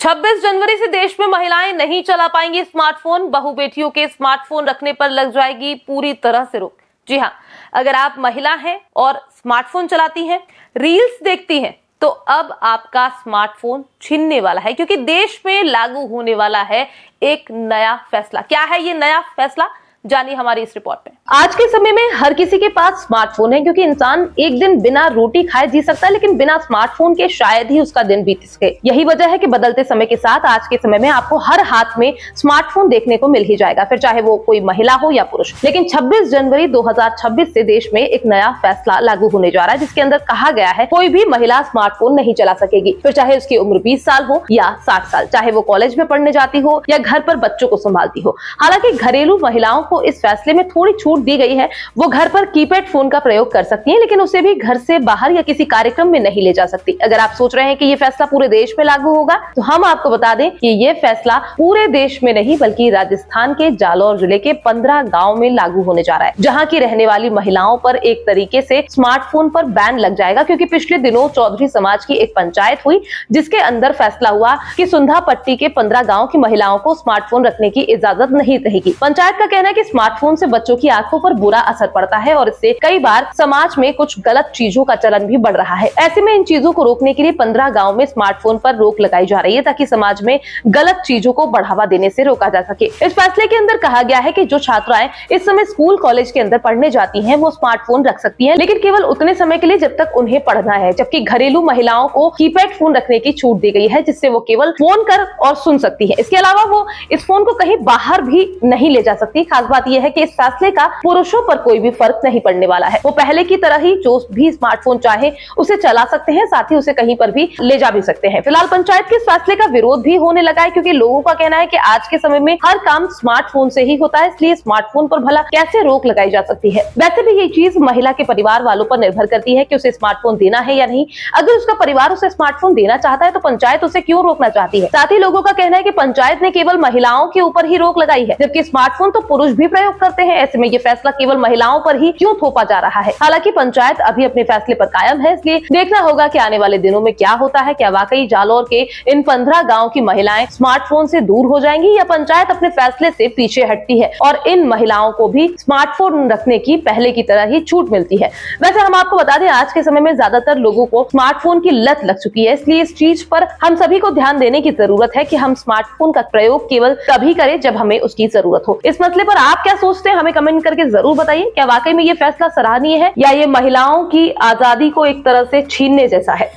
26 जनवरी से देश में महिलाएं नहीं चला पाएंगी स्मार्टफोन। बहू बेटियों के स्मार्टफोन रखने पर लग जाएगी पूरी तरह से रोक। जी हाँ, अगर आप महिला हैं और स्मार्टफोन चलाती हैं, रील्स देखती हैं, तो अब आपका स्मार्टफोन छीनने वाला है, क्योंकि देश में लागू होने वाला है एक नया फैसला। क्या है ये नया फैसला, जानिए हमारी इस रिपोर्ट में। आज के समय में हर किसी के पास स्मार्टफोन है, क्योंकि इंसान एक दिन बिना रोटी खाए जी सकता है, लेकिन बिना स्मार्टफोन के शायद ही उसका दिन बीत सके। यही वजह है कि बदलते समय के साथ आज के समय में आपको हर हाथ में स्मार्टफोन देखने को मिल ही जाएगा, फिर चाहे वो कोई महिला हो या पुरुष। लेकिन 26 जनवरी 2026 से देश में एक नया फैसला लागू होने जा रहा है, जिसके अंदर कहा गया है कोई भी महिला स्मार्टफोन नहीं चला सकेगी, फिर चाहे उसकी उम्र 20 साल हो या 60 साल, चाहे वो कॉलेज में पढ़ने जाती हो या घर पर बच्चों को संभालती हो। हालांकि घरेलू महिलाओं को इस फैसले में थोड़ी छूट दी गई है। वो घर पर कीपैड फोन का प्रयोग कर सकती हैं, लेकिन उसे भी घर से बाहर या किसी कार्यक्रम में नहीं ले जा सकती। अगर आप सोच रहे हैं कि ये फैसला पूरे देश में लागू होगा, तो हम आपको बता दें कि ये फैसला पूरे देश में नहीं, बल्कि राजस्थान के जालौर जिले के 15 गाँव में लागू होने जा रहा है, जहाँ की रहने वाली महिलाओं पर एक तरीके से स्मार्टफोन पर बैन लग जाएगा। क्योंकि पिछले दिनों चौधरी समाज की एक पंचायत हुई, जिसके अंदर फैसला हुआ कि सुंधा पट्टी के 15 गाँव की महिलाओं को स्मार्टफोन रखने की इजाजत नहीं रहेगी। पंचायत का कहना है कि स्मार्टफोन से बच्चों की आंखों पर बुरा असर पड़ता है और इससे कई बार समाज में कुछ गलत चीजों का चलन भी बढ़ रहा है। ऐसे में इन चीजों को रोकने के लिए 15 गांव में स्मार्टफोन पर रोक लगाई जा रही है, ताकि समाज में गलत चीजों को बढ़ावा देने से रोका जा सके। इस फैसले के अंदर कहा गया है कि जो छात्राएं इस समय स्कूल कॉलेज के अंदर पढ़ने जाती हैं, वो स्मार्टफोन रख सकती हैं, लेकिन केवल उतने समय के लिए जब तक उन्हें पढ़ना है। जबकि घरेलू महिलाओं को कीपैड फोन रखने की छूट दी गई है, जिससे वो केवल फोन कर और सुन सकती है। इसके अलावा वो इस फोन को कहीं बाहर भी नहीं ले जा सकती। खास बात यह है कि इस फैसले का पुरुषों पर कोई भी फर्क नहीं पड़ने वाला है। वो पहले की तरह ही जो भी स्मार्टफोन चाहे उसे चला सकते हैं, साथ ही उसे कहीं पर भी ले जा भी सकते हैं। फिलहाल पंचायत के इस फैसले का विरोध भी होने लगा है, क्योंकि लोगों का कहना है कि आज के समय में हर काम स्मार्टफोन से ही होता है, इसलिए स्मार्टफोन पर भला कैसे रोक लगाई जा सकती है। वैसे भी ये चीज महिला के परिवार वालों पर निर्भर करती है कि उसे स्मार्टफोन देना है या नहीं। अगर उसका परिवार उसे स्मार्टफोन देना चाहता है, तो पंचायत उसे क्यों रोकना चाहती है। साथ ही लोगों का कहना है कि पंचायत ने केवल महिलाओं के ऊपर ही रोक लगाई है, जबकि स्मार्टफोन तो पुरुष भी प्रयोग करते हैं। ऐसे में ये फैसला केवल महिलाओं पर ही क्यों थोपा जा रहा है। हालांकि पंचायत अभी अपने फैसले पर कायम है, इसलिए देखना होगा कि आने वाले दिनों में क्या होता है। क्या वाकई जालौर के इन 15 गांव की महिलाएं स्मार्टफोन से दूर हो जाएंगी, या पंचायत अपने फैसले से पीछे हटती है और इन महिलाओं को भी स्मार्टफोन रखने की पहले की तरह ही छूट मिलती है। वैसे हम आपको बता दें, आज के समय में ज्यादातर लोगों को स्मार्टफोन की लत लग चुकी है, इसलिए इस चीज पर हम सभी को ध्यान देने की जरूरत है कि हम स्मार्टफोन का प्रयोग केवल तभी करें जब हमें उसकी जरूरत हो। इस मसले पर आप क्या सोचते हैं, हमें कमेंट करके जरूर बताइए। क्या वाकई में ये फैसला सराहनीय है, या ये महिलाओं की आजादी को एक तरह से छीनने जैसा है।